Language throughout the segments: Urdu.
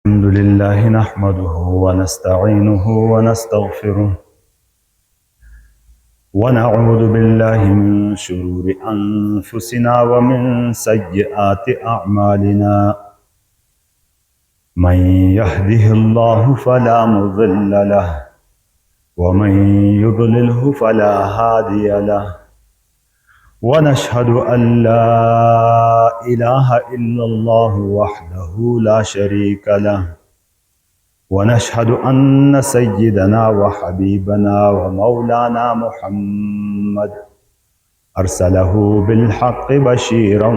الحمد لله نحمده ونستعينه ونستغفره ونعوذ بالله من شرور أنفسنا ومن سيئات أعمالنا من يهده الله فلا مضل له ومن يضلله فلا هادي له ونشهد أن لا إله إلا الله وحده لا شريك له ونشهد أن سيدنا وحبيبنا ومولانا محمد أرسله بالحق بشيرا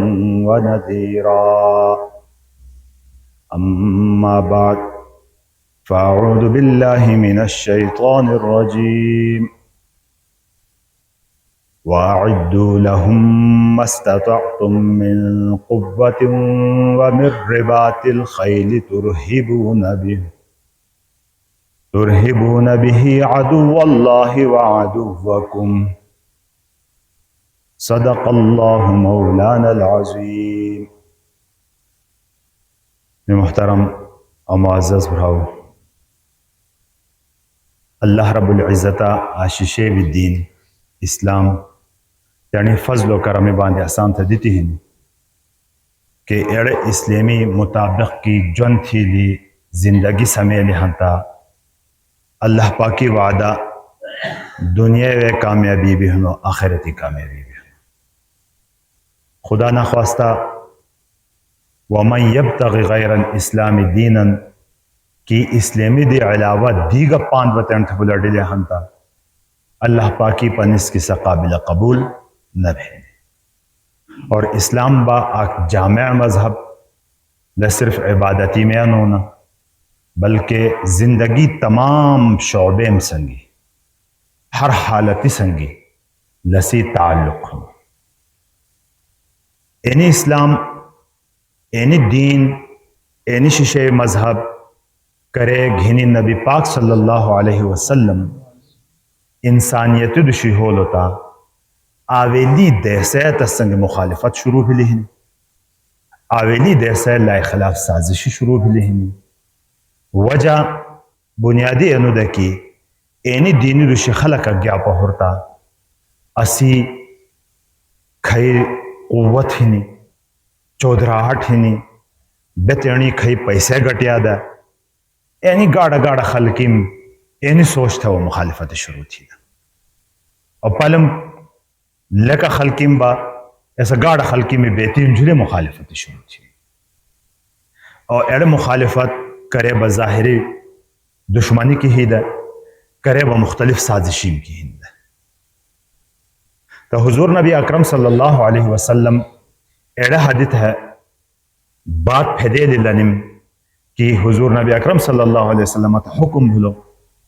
ونذيرا أما بعد فأعوذ بالله من الشيطان الرجيم وأعدوا لهم ما استطعتم من قوة ومن رباط الخيل ترهبون به عدو الله وعدوكم صدق الله مولانا العظيم. محترم اور معزز بھراؤ، اللہ رب العزت آشیش بالدین اسلام یعنی فضل و کرم باندھ آسان تھا دیتی ہیں کہ ایڑے اسلامی مطابق کی جن تھی لی زندگی سمیع لہنتا اللہ پاکی وعدہ دنیا و کامیابی بھی ہنو آخرتی کامیابی بھی ہنو. خدا نخواستہ وَمَنْ يَبْتَغِ غَيْرَ الْإِسْلَامِ دِينًا کی اسلامی دی علاوہ دیگا پاند وطن تھبلا ڈلے ہنتا اللہ پاکی پنس کی قابل قبول نہ بھیجے. اور اسلام با ایک جامع مذہب نہ صرف عبادتی میں انہونا بلکہ زندگی تمام شعبے میں سنگی ہر حالتی سنگی لسی تعلق ہو. اینی اسلام اینی دین اینی شیشے مذہب کرے گھنی نبی پاک صلی اللہ علیہ وسلم انسانیت دشی ہول ہوتا آویلی دیسے تسنگ مخالفت شروع بھی لہن آویلی دیسے لا خلاف سازشی شروع بھی لہن. وجہ بنیادی انو دکی اینی دینی دشی خلق گیا پہورتا اسی کھئی قوت ہنی چودراہٹ ہنی بیتینی کھئی پیسے گٹیا دا اینی گاڑا گاڑا خلقیم اینی سوچتا وہ مخالفت شروع تھی. اور پلم لکا خلقیم با ایسا گاڑا خلقی میں بیتین جلے مخالفت شروع تھی. اور ایڑے مخالفت کرے بظاہری دشمنی کی ہی دا کرے مختلف سازشین کی ہی دا. تو حضور نبی اکرم صلی اللہ علیہ وسلم ایڑا حدیث ہے بات پھیدے لنم کہ حضور نبی اکرم صلی اللہ علیہ وسلم تا حکم بھلو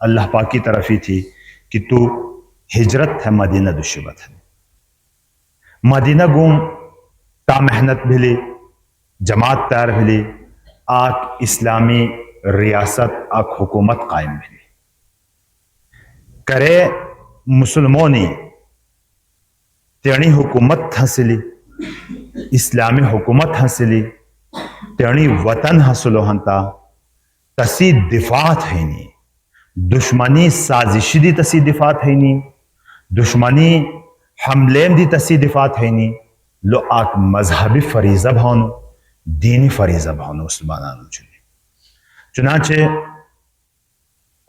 اللہ پاک کی طرفی تھی کہ تو ہجرت ہے مدینہ دشبت ہے. مدینہ گوم تا محنت بھلی جماعت تیار بھلی آک اسلامی ریاست آک حکومت قائم بھلی کرے مسلمونی تیڑی حکومت حاصلی اسلامی حکومت حاصلی تیڑی وطن حاصلو ہنتا تسی دفاع تھینی دشمنی سازشی دی تسی دفاع تھینی دشمنی حملے دی تسی دفاع تھینی لو آک مذہبی فریضہ بھانو دینی فریضہ بھانو مسلمانانو چلی. چنانچہ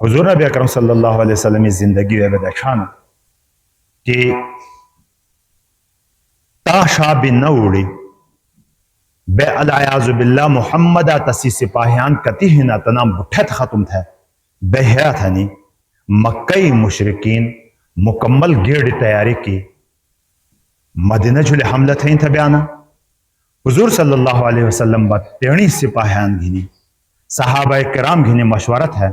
حضور نبی اکرم صلی اللہ علیہ وسلم زندگی وے بدکھانا کہ تا شاب نہ اوڑی بے العیاذ باللہ محمد تسی سپاہیان کتی ہی تنام بٹھت ختم تھے بے حیات ہنی مکئی مشرقین مکمل گیڑ تیاری کی مدینہ جلے حملہ تھیں تھا بیانا. حضور صلی اللہ علیہ وسلم با تیڑی سپاہیان گھنی صحابہ کرام گھنی مشورت ہے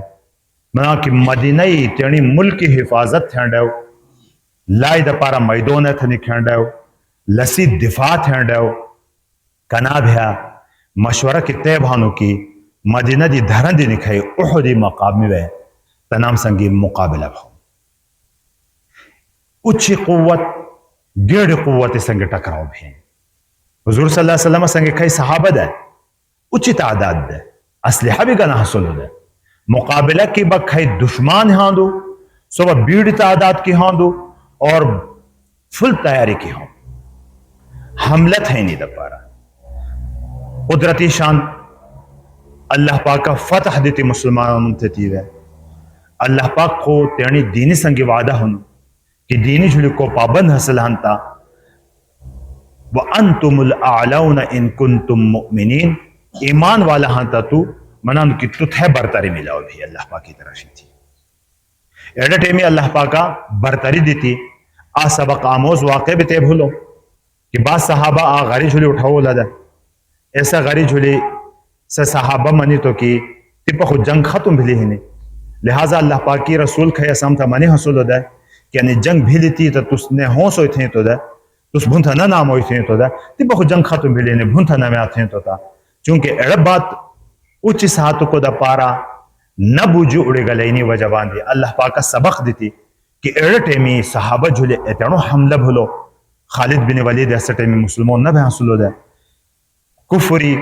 منا کہ مدینہ تیڑی ملک کی حفاظت تھینڈیو لائی دا پارا میدون تھنی کھینڈیو لسی دفاع تھینڈیو کنا بھیا مشورہ کی تے بھانو کی مدینہ دی دھرن دی نکھائی احدی مقامی وے تنام سنگی مقابلہ بھاؤ. اچھی قوت گیڑ قوت سنگ ٹکراؤ بھی. حضور صلی اللہ علیہ وسلم سنگ کئی صحابہ دے اچھی تعداد دے اسلحہ بھی گنا حاصل ہو جائے مقابلہ کی بکھائی دشمان ہاں دو صبح بیڑ تعداد کی ہاں دو اور فل تیاری کی ہوں حملت ہے نہیں دپارا قدرتی شان اللہ پاک کا فتح دیتی مسلمانوں تیتی ہے اللہ پاک کو تیرنی دینی سنگی وعدہ ہن کہ دینی جھلی کو پابند حاصل ہنتا وَأَنْتُمُ الْأَعْلَوْنَ إِن كُنْتُم مُؤْمِنِينَ ایمان والا ہنتا تو منان کی تتھے برتری ملاو بھی اللہ پاک کی طرح شی تھی ایڈا ٹیمی اللہ پاک کا برتری دیتی آ سبق آموز واقع بھی تے بھولو کہ بعض صحابہ آ غری جھولی اٹھاؤ لدا ایسا غری جھولی سے صحابہ منی تو کی تیپا خود جنگ ختم بھلی ہی نہیں لہٰذا اللہ پاک کی رسول کھائی اسام تھا منی حصول ہو دا کہ یعنی جنگ بھلی تھی تو تس نے ہونس ہوئی تھیں تو دا تس بھونتھا نہ نام ہوئی تھیں تو دا تیپا خود جنگ ختم بھلی نہیں بھونتھا نہ میں آتے ہیں تو تا چونکہ اڑب بات اچھی ساتھ کو دا پارا نہ بوجو اڑے گلینی وجہ باندھی اللہ پاک کا سبق دیتی کہ اڑے ٹیمی صحابہ جھولے اتنو حملہ بھولو خالد بن ولید ایسا ٹیمی مسلمون نہ بھی حاصل ہو دا کفری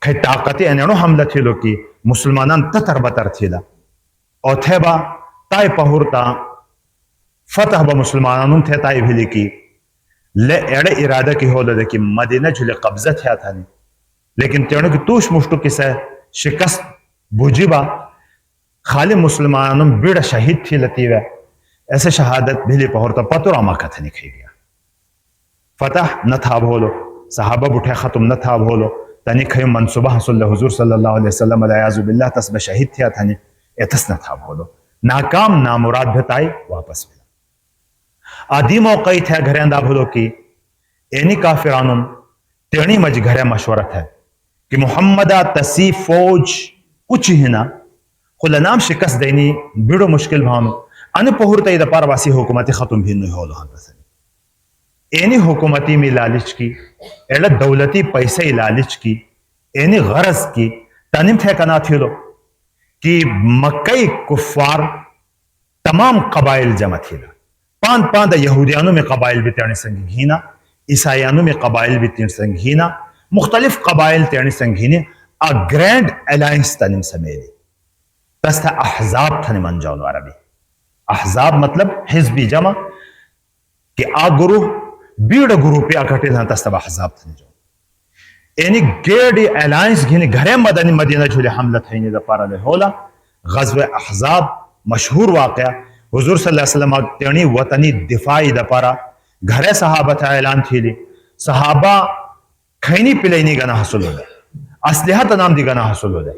کھائی طاقتی انہوں حملہ تھی لو کی مسلمانان تتر بتر تھی دا اور تھے با تائی پہورتا فتح با مسلمانانوں تھے تائی بھیلی کی لے ایڑے ارادہ کی ہو لے کہ مدینہ جھلے قبضہ تھیا تھا نہیں لیکن تیونوں کی توش مشتو کسے شکست بوجی با خالی مسلمانوں بیڑا شہید تھی لتی وے ایسے شہادت بھیلی پہورتا پتو راما کتھا نکھی گیا فتح نہ تھا بھولو صحابہ بٹھے ختم نہ تھا بھولو تنی کھئی منصوبہ حصول حضور صلی اللہ علیہ وسلم علیہ باللہ تسبہ شہید تھیا تھا نہیں ایتس نہ تھا بھولو ناکام نامراد بھتائی واپس ملا آدھی موقعی تھے گھرے اندہ بھولو کی اینی کافرانوں تیرنی مجھ گھرے مشورت ہے کہ محمدہ تسی فوج اچھی ہنا خلا نام شکست دینی بیڑو مشکل بھانو ان پہورتا ہی دا پار واسی حکومتی ختم بھی نہیں ہولو ہاں پسنی اینی حکومتی میں لالچ کی ایڑا دولتی پیسے لالچ کی اینی غرض کی تنیم تھے کنا تھی لو کہ مکئی کفار تمام قبائل جمع تھی لو پان دا یہودیانوں میں قبائل بھی تیرنی سنگھینا عیسائیانوں میں قبائل بھی تیرنی سنگھینا مختلف قبائل تیرنی سنگھینے آ گرینڈ الائنس تنیم سمیلی تستا احزاب تنیم انجاؤنو عربی احزاب مطلب حزبی جمع کہ آ گروہ بیڑ گروہ پہ اکٹھے تھا تستا احزاب تنیم جو اینی گیڑی الائنس گھنی گھرے مدنی مدینہ جھولے حملہ تھینی دا پارا لے ہولا غزو احزاب مشہور واقعہ حضور صلی اللہ علیہ وسلم تیرنی وطنی دفاعی دا پارا گھرے صحابہ تھا اعلان تھی لی صحابہ کھینی پلینی گنا حصول ہو دے اسلحہ تنام دی گنا حصول ہو دے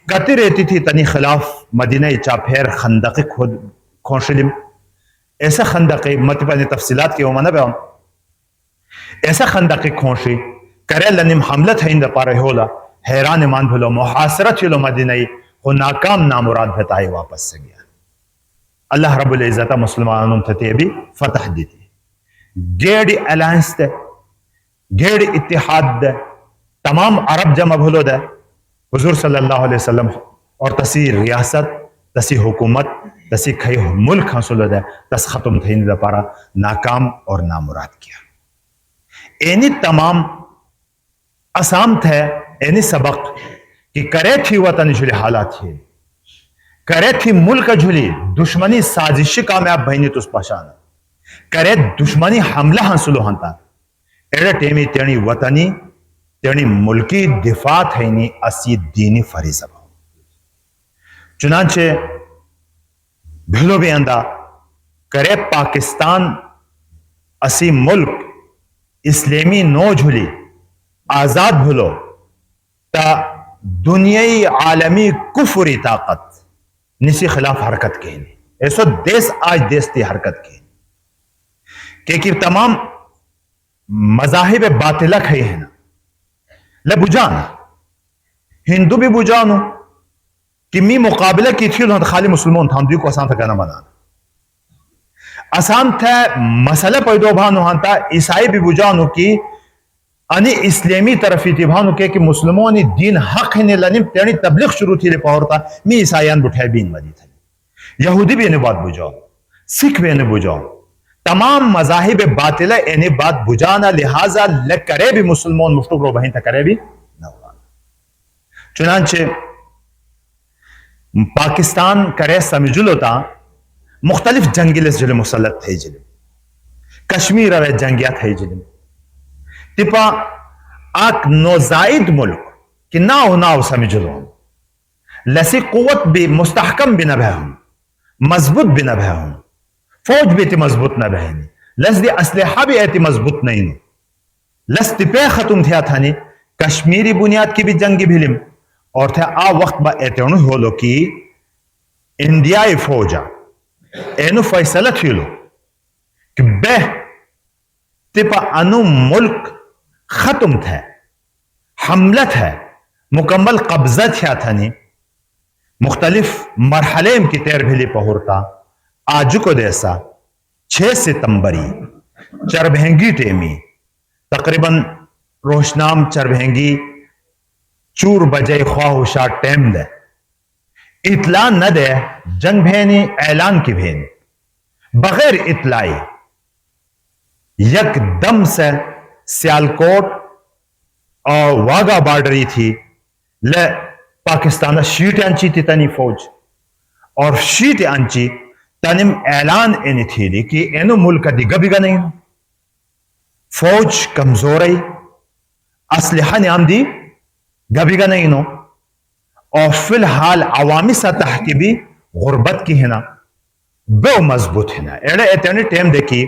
کتی رہتی تھی تنی خلاف مدینہ چاپیر خندقی کھونشلیم ایسا خندقی مطلب تفصیلات کی اومانہ بے ایسا خندقی کھونشی کرے لنیم حملہ تھین دا پارے ہولا حیران مان بھلو محاصرہ چھلو مدینہی خو ناکام نامراد بھتائی واپس سے گیا اللہ رب العزتہ مسلمانوں تھے بھی فتح دیتی گیڑی الائنس دے گیڑی اتحاد دے تمام عرب جمع بھلو دے حضور صلی اللہ علیہ وسلم اور تسی ریاست تسی حکومت تسی کھئی ملک حاصل دے تس ختم تھین دا پارا ناکام اور نامراد کیا اینی تمام اسام تھے اینی سبق کہ کرے تھی وطن جھلی حالات تھی کرے تھی ملک جھلی دشمنی سازشی کامیاب بھینی تس پاشانا کرے دشمنی حملہ حاصلو ہنتا ایڈا ٹیمی تیرنی وطنی تیرنی ملکی دفاع تھینی اسی دینی فریضہ با چنانچہ بھلو بھی اندہ کرے پاکستان اسی ملک اسلامی نو جھلی آزاد بھلو تا دنیای عالمی کفری طاقت نسی خلاف حرکت کہنی ایسو دیس آج دیس تی حرکت کہنی کہ تمام مذاہب باطلہ کھئی ہیں لبجان ہندو بھی بجانو کہ می مقابلہ کی تھی تو خالی مسلمان تھا دیو کو آسان تھا کہنا بنانا آسان تھا مسئلہ پیدو بھانو ہانتا عیسائی بھی بجانو کی انی اسلامی طرفی تھی بھانو کہ مسلمانی دین حق ہی نہیں لنیم تیرنی تبلیغ شروع تھی لے پاورتا می عیسائیان بٹھائے بین مدی تھا یہودی بھی انہیں بات بجاؤ سکھ بھی انہیں بجاؤ تمام مذاہب باطلہ انہیں بات بجانا لہذا لکرے بھی مسلمان مشتق رو بہین تھا کرے بھی چنانچہ پاکستان کرے سمجھلو تا مختلف جنگلس جل مسلط تھے جلم کشمیر اوے جنگیات تھے جلم تپا آک نوزائد ملک کہ ناو ناو سمجھلو لسی قوت بھی مستحکم بھی نہ بہن مضبوط بھی نہ بہن فوج بھی تی مضبوط نہ بہن لس دی اسلحہ بھی ایتی مضبوط نہیں لس تپے ختم تھیا تھانی کشمیری بنیاد کی بھی جنگی بھلم اور تھے آ وقت با ایتنو ہولو کی انڈیائی فوجا اینو فیصلہ تھیلو کہ بے تپا انو ملک ختم تھے حملت ہے مکمل قبضہ تھیا تھانی مختلف مرحلے کی تیر بھلی پہورتا آج کو دیسا 6 ستمبری چربہنگی ٹیمی تقریباً روشنام چربہنگی 4 بجے خواہ شاہ ٹیم دے اطلاع نہ دے جنگ بھینی اعلان کی بھینی بغیر اطلاعی یک دم سے سیالکوٹ اور واگا بارڈری تھی لے پاکستان شیٹ انچی تھی تنی فوج اور شیٹ انچی تنم اعلان اینی تھی لی کہ اینو ملک دیگا بیگا نہیں فوج کمزوری اسلحہ نیام دی گبیگا نہیں نو اور فی الحال عوامی سطح کی بھی غربت کی ہے نا بے مضبوط ہے نا ایڑے ایتنی ٹیم دیکھی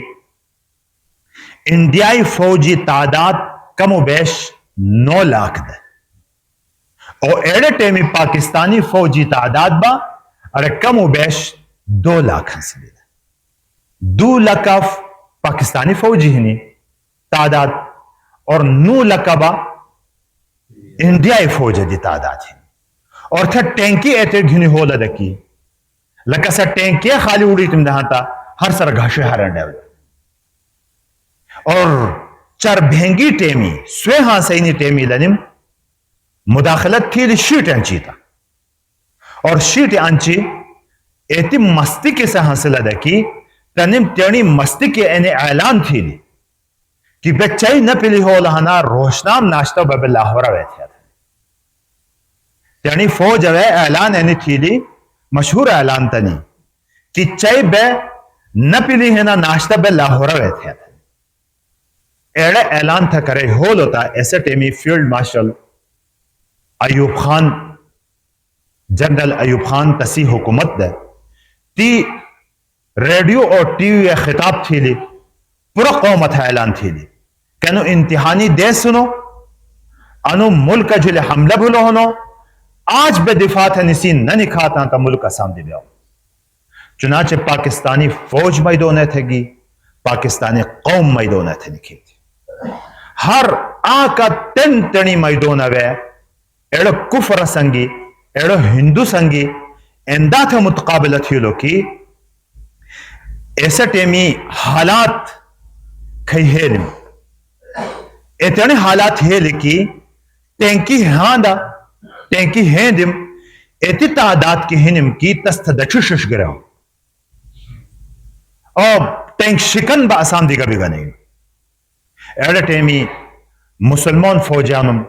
انڈیائی فوجی تعداد کم و بیش 9 لاکھ دے اور ایڑے ٹیمی پاکستانی فوجی تعداد با ارے کم و بیش 2 لاکھ حاصل ہے 2 لاکھ پاکستانی فوجی ہنی تعداد اور 9 لاکھ با انڈیائی فوج دی تعداد ہے اور تھا ٹینکی ایتے گھنی ہو لدکی لکہ سا ٹینکی خالی اڑی تم دہاں تا ہر سر گھاشے ہرن ڈیول اور چربہنگی ٹیمی سوے ہاں سینی ٹیمی لنم مداخلت تھی لی شیٹ انچی تا اور شیٹ انچی ایتی مستی کے سے حاصل دکی تنم تیرنی مستی کے اینی اعلان تھی لی کہ بچائی نہ پلی ہو لہنا روشنام ناشتہ بب لاہورہ ویتھیا تھا تیرنی فوج اوے اعلان اینی تھی لی مشہور اعلان تنی کہ چائی بے نہ پلی ہے نا ناشتہ بے لاہورہ ویتھیا تھا ایڑے اعلان تھا کرے ہو لوتا ایسے tummy field marshal Ayub Khan general Ayub Khan تسی حکومت دے تی ریڈیو اور ٹی وی خطاب تھی لی پورا قومت اعلان تھی لی کہنو انتہانی دے سنو انو ملک جلے حملہ بھلو ہنو آج بے دفاع تھا نسین نہ نکھاتا تا ملک اسام دی بیاؤ چنانچہ پاکستانی فوج میدونے تھے گی پاکستانی قوم میدونے تھے نکھی تھی ہر آکا تن تنی میدونہ وے ایڑو کفر سنگی ایڑو ہندو سنگی اندہ تھے متقابلت ہی لو کی ایسا ٹیمی حالات کھئی ہیلم ایتنے حالات ہیل کی ٹینکی ہاندہ ٹینکی ہیندم ایتی تعداد کی ہنم کی تستدچو شش گرہو اور ٹینک شکن با آسان دیگا بیگا نہیں ایڑے ٹیمی مسلمان فوجانم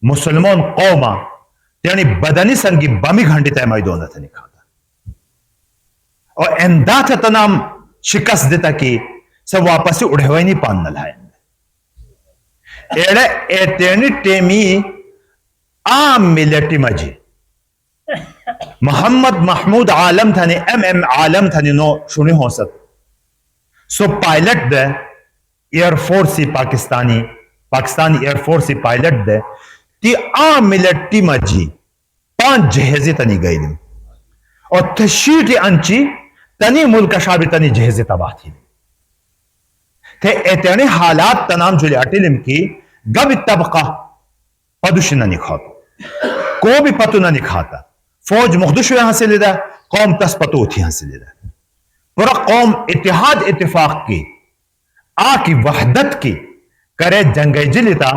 مسلمان قوما یعنی بدنی سنگی بمی گھنٹی تے میدونہ تھا نکھاتا اور اندہ تھا تنام شکست دیتا کی سب واپسی اڑے ہوئی نہیں پان نلائیں ایڑے ایتینی ٹیمی عام ملٹی مجی محمد محمود عالم تھانی ایم عالم تھانی نو شنی ہو سک سو پائلٹ دے ایئر فورسی پاکستانی ایئر فورسی پائلٹ دے تی عام ملٹی مجی 5 جہزی تنی گئی دیم اور تشیٹی انچی تنی ملک شابی تنی جہزی تباہ تھی تھے ایتینی حالات تنام جولی اٹیلم کی گب طبقہ پدوش نہ نکھاتا کو بھی پتو نہ نکھاتا فوج مخدش یہاں سے لیدہ قوم تس پتو تھی یہاں سے لیدہ پورا قوم اتحاد اتفاق کی کی وحدت کی کرے جنگی جلیتا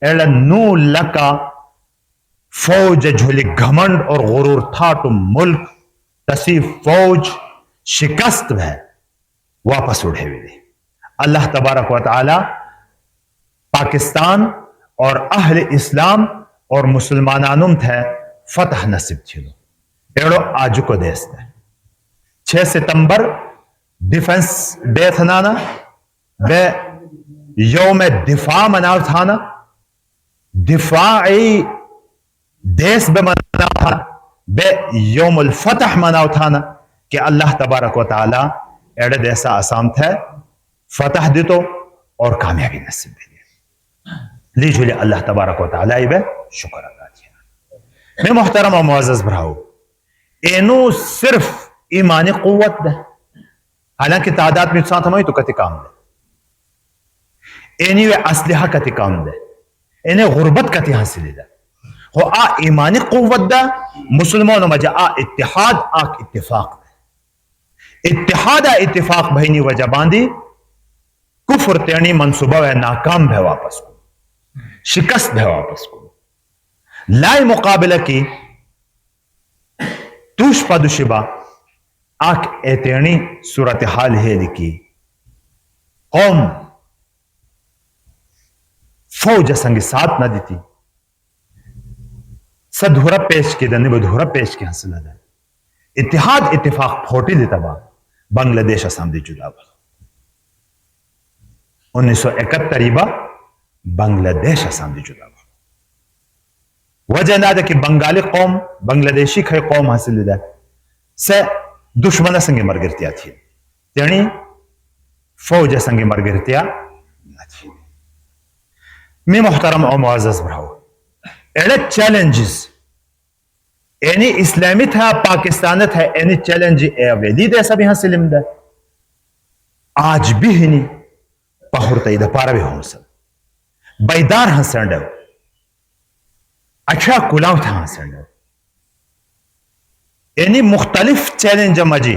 ایڑا 9 لکا فوج جھولی گھمنڈ اور غرور تھا تو ملک تسی فوج شکست ہے واپس اڑھے ہوئے دی اللہ تبارک و تعالی پاکستان اور اہل اسلام اور مسلمانانم تھے فتح نصیب چھلو ایڑو آج کو دیست ہے 6 ستمبر ڈیفنس ڈے تھنانا بے یوم دفاع مناو تھانا دفاعی دیس بے مناو تھانا بے یوم الفتح مناو تھانا کہ اللہ تبارک و تعالی ایڑے دیسا آسام تھے فتح دیتو اور کامیابی نصیب دے لیجولی اللہ تبارک و تعالی بے شکر ادا کیا میں محترم و معزز بھراؤ اینو صرف ایمانی قوت دے حالانکہ تعداد میں ساتھ ہمیں تو کتی کام دے اینی وے اسلحہ کتی کام دے اینی غربت کتی حاصل دے ہو آ ایمانی قوت دا مسلمانوں مجھے آ اتحاد آک اتفاق دے اتحاد اتفاق بہنی وجہ باندی کفر تیانی منصوبہ وے ناکام بے واپس کو شکست بے واپس کو لائی مقابلہ کی توش پدو شبا آک ایتینی صورتحال ہے لکی قوم فوج سنگ ساتھ نہ دیتی سدھورا پیش کی دنی بدھورا پیش کی حاصل ہے اتحاد اتفاق پھوٹی دیتا با بنگلہ دیش اسام دی جدا با 1971 با بنگلہ دیش اسام دی جدا با وجہ نہ کہ بنگالی قوم بنگلہ دیشی کھے قوم حاصل ہے سے دشمن سنگی مرگرتیا تھی یعنی فوج سنگی مرگرتیا نہ تھی میں محترم اور معزز بھراؤ ایڑے چیلنجز اینی اسلامی تھا پاکستان تھا اینی چیلنج ویلی دے سب یہاں سلم دے آج بھی ہی نہیں پہورتا ہی دا پارا بھی ہوں سب بیدار ہاں سنڈو اچھا کلاو تھا ہاں سنڈو اینی مختلف چیلنج مجی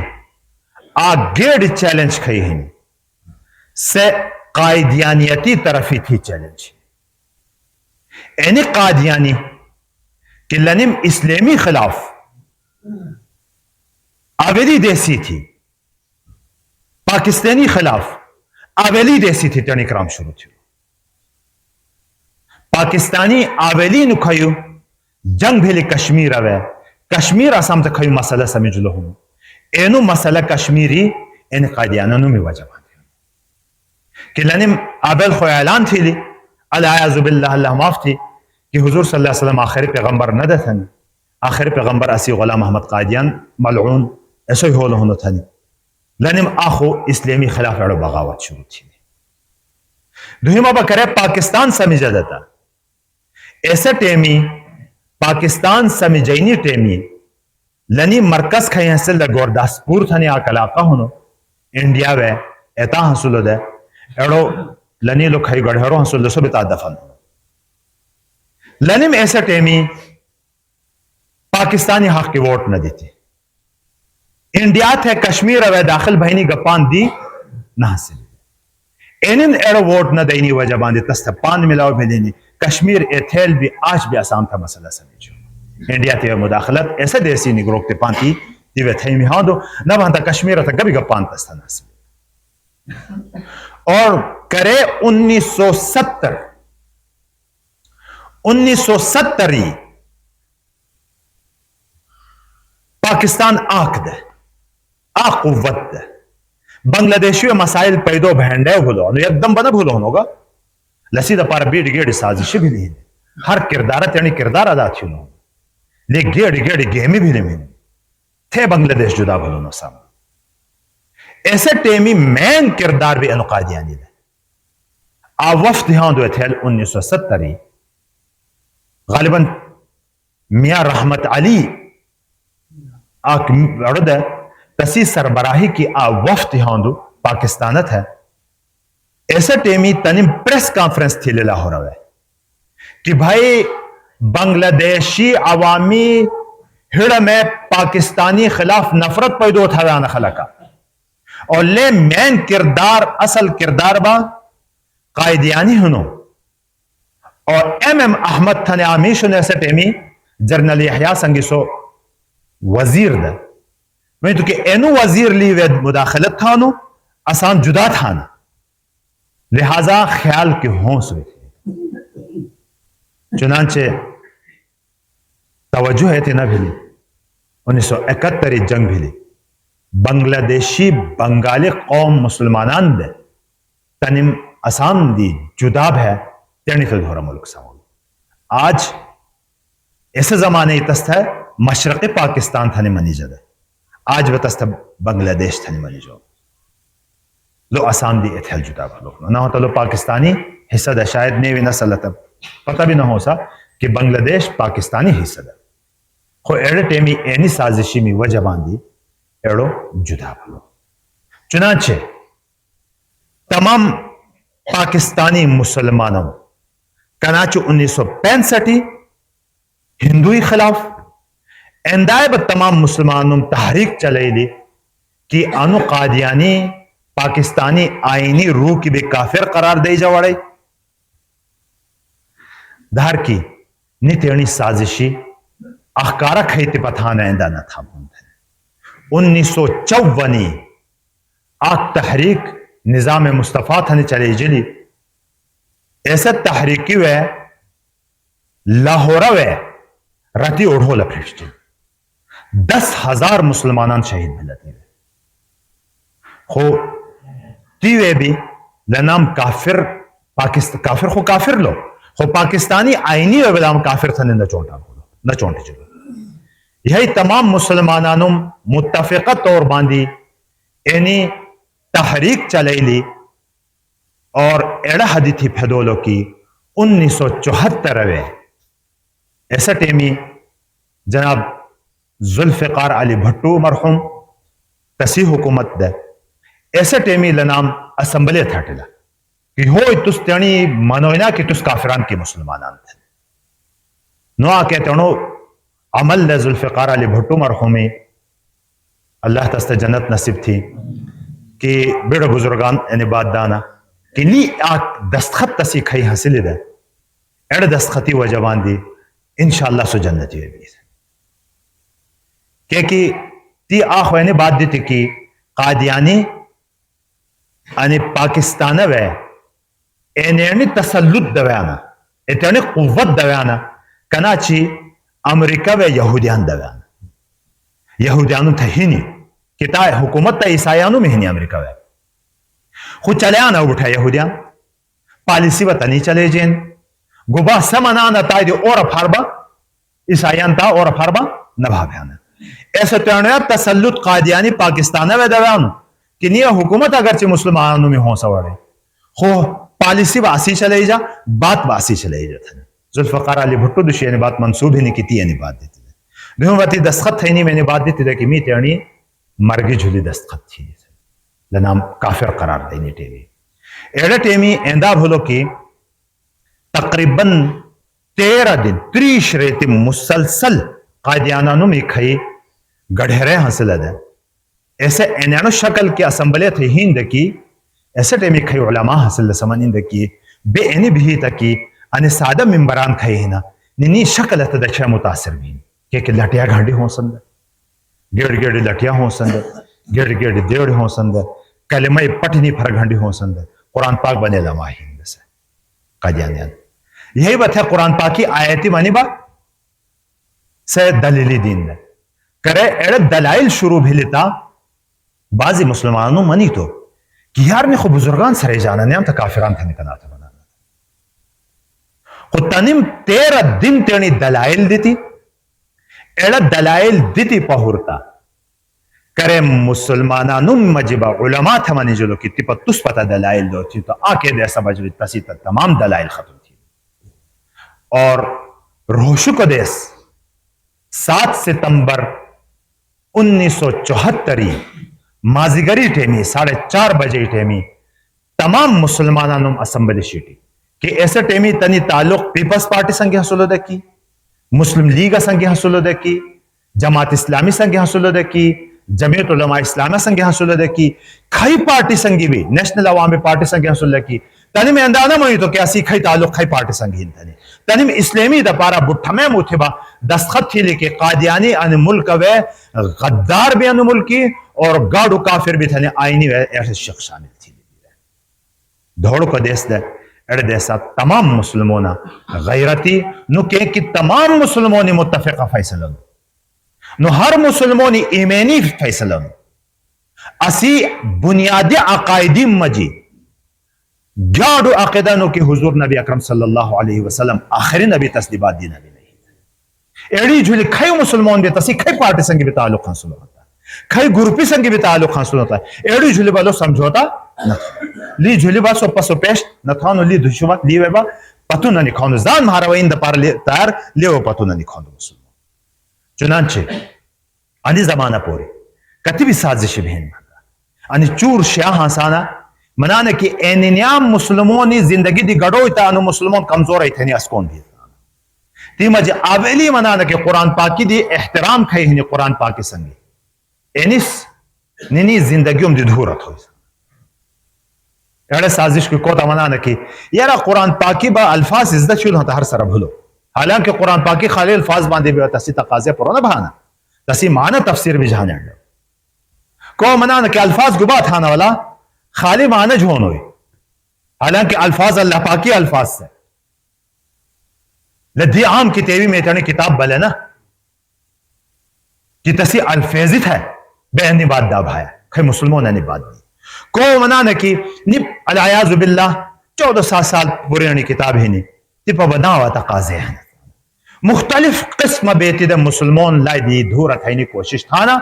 آگیڑ چیلنج کھئی ہیں سے قائدیانیتی طرفی تھی چیلنج اینی قادیانی کہ لنم اسلامی خلاف آویلی دیسی تھی پاکستانی خلاف آویلی دیسی تھی تیانی کرام شروع تھی پاکستانی آویلی نکھائیو جنگ بھیلی کشمیر آوے کشمیر آسام تک کھائیو مسئلہ سمجھ لو ہوں اینو مسئلہ کشمیری این قادیانانو میں وجہ باندھے کہ لنم آبیل خوی اعلان تھی لی العیاذ باللہ اللہ معاف تھی کہ حضور صلی اللہ علیہ وسلم آخر پیغمبر نہ دتھن آخر پیغمبر اسی غلام محمد قادیان ملعون ایسو ہی ہو لہنو تھنی لنم آخو اسلامی خلاف اڑو بغاوت شروع تھی دوہیمہ بکرے پاکستان سمجھا دیتا ایسے ٹیمی پاکستان سمجھینی ٹیمی لنی مرکز کھائی حاصل دا گورداسپور تھنی آک علاقہ ہونو انڈیا وے ایتا حاصل دے اڑو لنی لو کھائی گڑھرو حاصل دے سو بتا دفن لنم ایسے ٹیمی پاکستانی حق کی ووٹ نہ دیتی انڈیا تھے کشمیر اوے داخل بہنی گپان دی نہ حاصل اینن ایڑو ووٹ نہ دینی وجہ باندی تستپان ملاو بھی دینی کشمیر ایتھیل بھی آج بھی آسان تھا مسئلہ سمجھو انڈیا تھے مداخلت ایسے دیسی نگروکتے پانتی دیوے تھیمی ہاں دو نہ بہنتا کشمیر تھا کبھی گپان تستا نہ اور کرے 1970 پاکستان آنکھ دے آنکھ قوت دے بنگلہ دیشی مسائل پیدو بہنڈے بھولو انو یک دم بنا بھولو ہنوگا لسی دا پارا بیڑ گیڑ سازشی بھی دین ہر کردارت یعنی کردار ادا تھی انہوں لے گیڑ گیمی بھی نہیں تھے بنگلہ دیش جدا بھولو نو سام ایسے ٹیمی مین کردار بھی انو قادیانی دے وفد ہاں دو تھے 1970 غالباً میاں رحمت علی آک رد تسی سربراہی کی وفد ہاں دو پاکستانت ہے ایسے ٹیمی تنیم پریس کانفرنس تھی لیلا ہو رہا ہے کہ بھائی بنگلہ دیشی عوامی ہڑ میں پاکستانی خلاف نفرت پیدا اٹھا رہا خلقہ اور لے مین کردار اصل کردار با قائدیانی ہنو اور ایم احمد تھنے آمیشن ایسے ٹیمی جرنل یحییٰ سنگیسو وزیر دا میں تو کہ اینو وزیر لیوے مداخلت تھانو آسان جدا تھانا لہذا خیال کے ہونس ہوئے چنانچہ توجہ ہے تھی نہ بھلی 1971 جنگ بھی لی بنگلہ دیشی بنگالی قوم مسلمانان دے تنم آسام دی جدا ہے تیرنی تو دھورا ملک سامول آج ایسے زمانے تست ہے مشرق پاکستان تھا منی جد آج وہ تست بنگلہ دیش تھا منی جو لو آسام دی اتحل جدا بھلوک نہ ہوتا لو پاکستانی حصہ دا شاید نیوی نسل تب پتہ بھی نہ ہو سا کہ بنگلہ دیش پاکستانی حصہ دا خو ایڑے ٹیمی اینی سازشی میں وجہ باندھی ایڑو جدا بھلو چنانچہ تمام پاکستانی مسلمانوں کناچو 1965 ہندوئی خلاف اندائے با تمام مسلمانوں تحریک چلائی لی کہ انو قادیانی پاکستانی آئینی روح کی بے کافر قرار دے جاوڑے دھار کی نیتیرنی سازشی اخکارا کھیتی پتھانا اندہ نہ تھا 1954 آگ تحریک نظام مصطفیٰ تھا نے چلے جلی ایسا تحریکی وے لاہورہ وے رتی اوڑھو لپریشتی 10,000 مسلمانان شہید ملتی وے خو تیوے بھی لنام کافر کافر خو کافر لو خو پاکستانی آئینی وے بلام کافر تھا نہ چونٹے چلو یہی تمام مسلمانانوں متفقہ طور باندھی اینی تحریک چلائی لی اور ایڑا حدی تھی پھدولو کی 1974 وے ایسا ٹیمی جناب ذوالفقار علی بھٹو مرحوم تسی حکومت دے ایسا ٹیمی لنام اسمبلی تھا ٹلا کہ ہوئی تس تیانی منوینا کہ تس کافران کی مسلمانان تھے نو آکے تینو عمل دے ذوالفقار علی بھٹو مرحومی اللہ تست جنت نصیب تھی کہ بیڑا بزرگان یعنی بات دانا کہ لی آک دستخط تسی کھائی حاصل دے ایڑ دستخطی وجبان دی انشاءاللہ سو جنتی ہوئی بھی کہ تی آخوانی بات دیتی کہ قادیانی یعنی پاکستان وے اینی تسلط دویانا ایتانی قوت دویانا کناچی امریکہ وے یہودیان دویانا یہودیانو تھا ہی نہیں کتا حکومت تا عیسائیانو میں ہی نہیں امریکہ وے خود چلے آنا اٹھا یہودیان پالیسی وطنی چلے جین گوبا سمنانا تا دی اور افاربا عیسائیان تا اور افاربا نبھا بیانا ایسا تیرنویا تسلط قادیانی پاکستانہ وے دویانو کہ نہیں حکومت اگرچہ مسلمانوں میں ہوں سوڑے خو پالیسی باسی چلے جا بات باسی چلے جا تھا ذوالفقار علی بھٹو دوشی یعنی بات منصوب ہی نہیں کیتی یعنی بات دیتی ہے دیکھوں باتی دستخط تھا ہی نہیں میں نے بات دیتی تھا کہ می تیرنی مرگی جھولی دستخط تھی لنام کافر قرار دینی ٹیمی ایڈا ٹیمی ایندہ بھولو کی تقریباً 13 دن 30 ریتی مسلسل قادیانانو میں کھائی گڑھرے حاصل ہے ایسے اینانو شکل کی اسمبلی تھی ہند کی ایسے ٹیمی کھائی علماء حاصل سمانین کی بے اینی بھی تکی انہیں سادہ ممبران کھائی ہینا نینی شکل ہے تدچہ متاثر بھی کہ لٹیا گھانڈی ہوں سند گیڑ گیڑ لٹیا ہوں سند گیڑ گیڑ دیڑ ہوں سند کلمہ پٹنی پھر گھانڈی ہوں سند قرآن پاک بنے لما ہند سے قادیانیان یہی بات ہے قرآن پاک کی آیتی مانی با سے دلیلی دین دے کرے ایڑے دلائل شروع بھی لیتا بعضی مسلمانوں منی تو کہ یار میں خود بزرگان سرے جانا نیام تا کافران تھا نکنا تھا بنانا خود تنیم 13 دن تیرنی دلائل دیتی ایڑا دلائل دیتی پہورتا کرے مسلمانانوں مجبہ علماء تھا منی جلو کی تیپا تس پتا دلائل دو تھی تو آکے دے ایسا بجوی تسی تا تمام دلائل ختم تھی اور روشو کو دیس 7 ستمبر 1974 مازیگری ٹیمی 4:30 بجے ٹیمی تمام مسلمانانوں اسمبلی شیٹی کہ ایسے ٹیمی تنی تعلق پیپلز پارٹی سنگی حصول دے کی مسلم لیگ سنگی حصول دے کی جماعت اسلامی سنگی حصول دے کی جمعیت علماء اسلامہ سنگی حصول دے کی کھائی پارٹی سنگی بھی نیشنل عوامی پارٹی سنگی حصول دے کی تنی میں اندازہ مہی تو کیاسی کھائی تعلق کھائی پارٹی سنگی ہی تنی میں اسلامی دا پارا بٹھا میں موتبا دستخط تھی لے کے قادیانی ان ملک وے غدار بھی ان ملکی اور گاڑو کافر بھی تھنے آئینی وے ایسے شخص شامل تھی دھوڑ کو دیس دے اڑ دیسا تمام مسلمونا غیرتی نو کہ تمام مسلمونی متفقہ فیصلہ نو ہر مسلمانی ایمانی فیصلہ اسی بنیادی عقائدی مجی گاڑو عقیدہ نو کہ حضور نبی اکرم صلی اللہ علیہ وسلم آخری نبی تصدیبات دی نبی نہیں ایڑی جھولی کھائی مسلمان بھی تسی کھائی پارٹی سنگی بھی تعلق حاصل ہوتا ہے کھائی گروپی سنگی بھی تعلق حاصل ہوتا ہے ایڑی جھولی بالو سمجھوتا نہ لی جھولی با سو پسو پیش نہ تھانو لی دشوات لی ویبا پتو نہ نکھانو زان مہاروین دا پار تار لیو پتو نہ نکھانو مسلمان چنانچہ انی زمانہ پوری کتبی سازش بہن مانتا انی چور شیاہ ہانسانا منانا کہ اینیام مسلمونی زندگی دی گڑوئی تا انو مسلمون کمزور ایتھنی اسکون بھی تی مجھے آویلی منانا کہ قرآن پاکی دی احترام کھائی ہنی قرآن پاکی سنگی اینیس نینی زندگیوں دی دھورت ہوئی ایڑے سازش کی کوتا منانا کہ یارا قرآن پاکی با الفاظ ازدہ چول ہوتا ہر سر بھلو حالانکہ قرآن پاکی خالی الفاظ باندے بھی تسی تقاضے پرو نہ بھانا تسی معنی تفسیر بھی جہانے اندر کو منانا کہ الفاظ گبا تھانا والا خالی معنی جھون ہوئی حالانکہ الفاظ اللہ پاکی الفاظ سے لدھی عام کتابی میں اتنے کتاب بلے نا کہ تسی الفیزت ہے بے انی بات دا بھایا کھئی مسلمون انی بات دی کو منانا کہ نب العیاذ باللہ 14 سال پرانی کتاب ہی نہیں تیپا بناوا تقاضے ہیں مختلف قسم بیتی دا مسلمون لائی دی دھورت ہے کوشش تھانا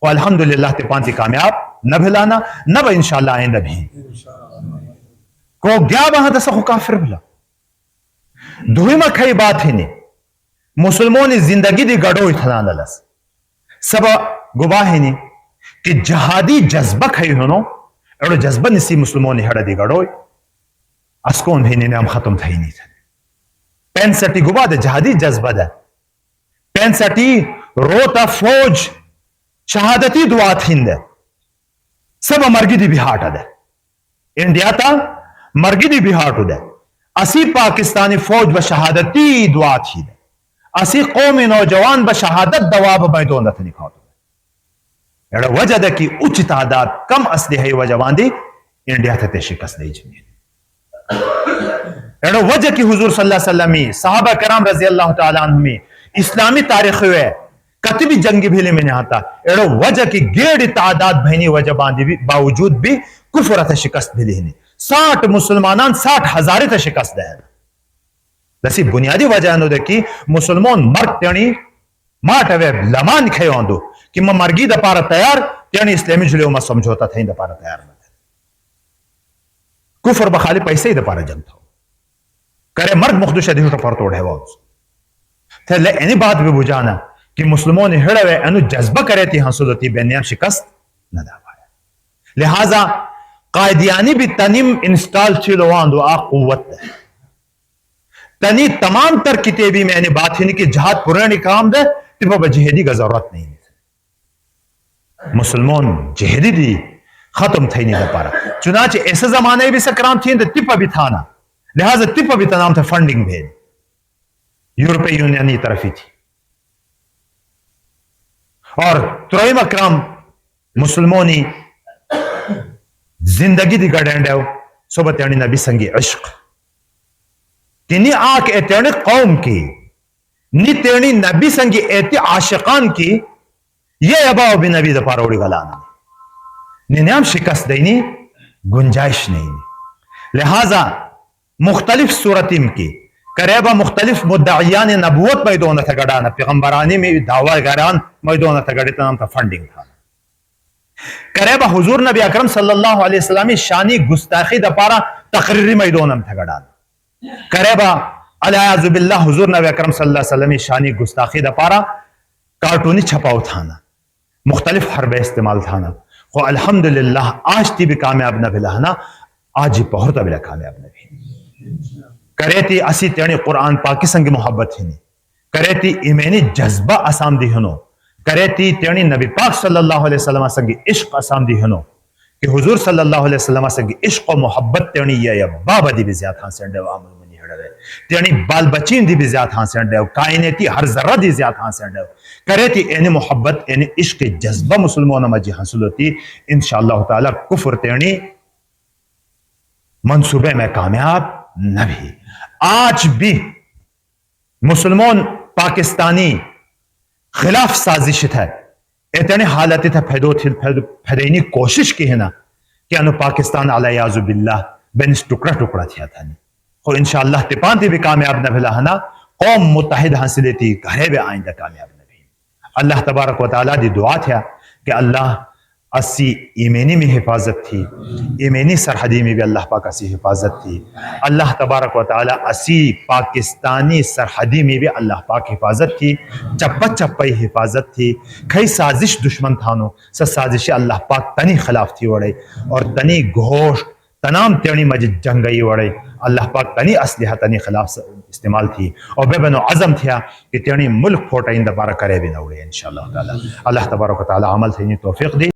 و الحمدللہ تیپانتی کامیاب نہ بھلانا نہ با انشاءاللہ آئندہ بھی کو گیا وہاں دسا خو کافر بھلا دوئی ما کھئی بات ہی نہیں مسلمونی زندگی دی گڑوئی تھلانا لس سبا گواہ ہی نہیں کہ جہادی جذبہ کھئی ہونو ایڑو جذبہ نسی مسلمونی ہڑا دی گڑوئی اسکون بھی نہیں ہم ختم تھا ہی نہیں تھا 65 گوا دے جہادی جذبہ دے 65 روتا فوج شہادتی دعا تھین دے سب مرگی دی بھی ہاٹا دے انڈیا تا مرگی دی بھی ہاٹو دے اسی پاکستانی فوج بشہادتی دعا تھی دے اسی قومی نوجوان بشہادت دعا بمیدون دے نکھاؤ دے ایڑا وجہ دے کی اچھ تعداد کم اسلحے وجوان دی انڈیا تا شکست دی جنید ایڑا وجہ کی حضور صلی اللہ علیہ وسلم صحابہ کرام رضی اللہ تعالیٰ عنہ اسلامی تاریخ ہوئے کتبی جنگی بھیلے میں نہیں آتا ایڑا وجہ کی گیڑ تعداد بہنی وجہ باندھی باوجود بھی کفرت شکست بھیلی نہیں 60 مسلمانان 60,000 تا شکست دے لسی بنیادی وجہ انہوں دے کی مسلمان مرگ تیانی ماٹھوے لمان کھے ہوندو کہ میں مرگی دا پارا تیار تیانی اسلامی جلے میں سمجھوتا تھا ہی دا پارا تیار نہ کفر بخالی پیسے ہی دا پارا جنگ تھا کرے مرگ مخدوش ہے دیوٹا پر توڑ ہے وہ تھے لے اینی بات بھی بجانا کہ مسلموں نے ہڑوے انو جذبہ کرے تھی حصولتی بینیاں شکست نہ دا پایا لہذا قائدیانی بھی تنیم انسٹال چلو واندو آق قوت ہے تنی تمام تر کتابی میں اینی بات ہی نہیں کہ جہاد پرانی کام دے تیپا با جہدی کا ضرورت نہیں مسلمون جہدی دی ختم تھی نہیں دا پارا چنانچہ ایسے زمانے بھی سکرام تھی تو تیپا بھی تھانا لہذا تیپا بھی تنام تھا فنڈنگ بھیج یورپی یونینی طرفی تھی اور ترویم اکرام مسلمونی زندگی دی گڑھنڈ ہے صحبت یعنی نبی سنگی عشق تینی آنکھ ایتیانی قوم کی نی تینی نبی سنگی ایتی عاشقان کی یہ اباو بھی نبی دا پاروڑی گلانا نینیام شکست دینی گنجائش نہیں لہذا مختلف صورتیم کی قریبا مختلف مدعیان نبوت میدونہ تھا گڑانا پیغمبرانی میں دعوی گران میدونہ تھا گڑی تنام تھا فنڈنگ تھا قریبا حضور نبی اکرم صلی اللہ علیہ وسلم شانی گستاخی دا پارا تقریری میدونم تھا گڑانا قریبا علیہ باللہ حضور نبی اکرم صلی اللہ علیہ وسلم شانی گستاخی دا پارا کارٹونی چھپاؤ تھانا مختلف حرب استعمال تھانا خو الحمدللہ آج تی بھی کامیاب نہ بلانا آج ہی پہرتا بلا کامیاب نہ بھی کرے تھی اسی تیانی قرآن پاکی سنگ محبت ہی نہیں کرے تھی ایمینی جذبہ اسام دی ہنو کرے تھی تیانی نبی پاک صلی اللہ علیہ وسلم سنگی عشق اسام دی ہنو کہ حضور صلی اللہ علیہ وسلم سنگی عشق و محبت تیانی یا بابا دی بھی زیادہ ہاں سے انڈے و عامل منی ہڑا رہے تیانی بال بچین دی بھی زیادہ ہاں سے انڈے و کائنیتی ہر ذرہ دی زیادہ ہاں سے انڈے و کرے تھی اینی محبت اینی عشق جذبہ مسلمون مجی حاصل ہوتی انشاءاللہ تعالی کفر تیانی منصوبے میں کامیاب نہ بھی آج بھی مسلمان پاکستانی خلاف سازش تھا اتنے حالت تھا پھیدینی کوشش کی ہے نا کہ انو پاکستان علیہ یعذ باللہ بینس ٹکڑا ٹکڑا تھیا تھا خو انشاءاللہ تپان تھی بھی کامیاب نہ بھلا ہنا قوم متحد حاصل تھی گھرے بھی آئندہ کامیاب نہ بھی اللہ تبارک و تعالیٰ دی دعا تھیا کہ اللہ اسی ایمینی میں حفاظت تھی ایمینی سرحدی میں بھی اللہ پاک اسی حفاظت تھی اللہ تبارک و تعالیٰ اسی پاکستانی سرحدی میں بھی اللہ پاک حفاظت تھی چپا چپائی حفاظت تھی کئی سازش دشمن تھانو سازش اللہ پاک تنی خلاف تھی وڑے اور تنی گھوشت تنام تیڑی مجد جنگئی وڑے اللہ پاک تنی اسلحہ تنی خلاف استعمال تھی اور بے بنو عزم تھیا کہ تیڑی ملک پھوٹا اندہ بارہ کرے بھی نہ ہوئے انشاءاللہ تعالی اللہ تبارک و تعالی عمل تھینی توفیق دی